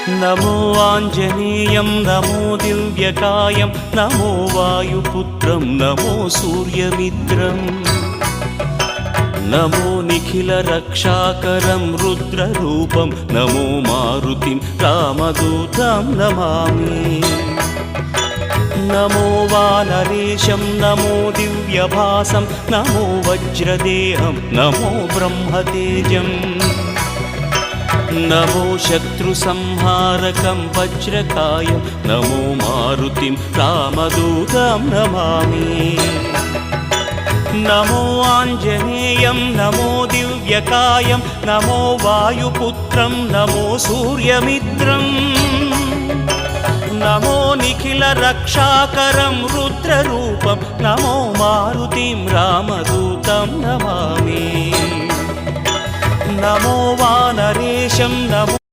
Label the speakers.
Speaker 1: नमो आञ्जनेयं नमो दिव्यकायं नमो वायुपुत्रं नमो सूर्यमित्रम् नमो निखिलरक्षाकरं रुद्ररूपं नमो मारुतिं रामदूतं Namami नमो वानरेशं नमो दिव्यभासं नमो वज्रदेहं नमो ब्रह्मतेजम् नमो शत्रुसंहारकं वज्रकायं नमो मारुतिं रामदूतं Namami नमो आञ्जनेयं नमो दिव्यकायं नमो वायुपुत्रं नमो सूर्यमित्रम् नमो निखिलरक्षाकरं रुद्ररूपं नमो मारुतिं रामदूतं Namami नमो वानरेशं नमो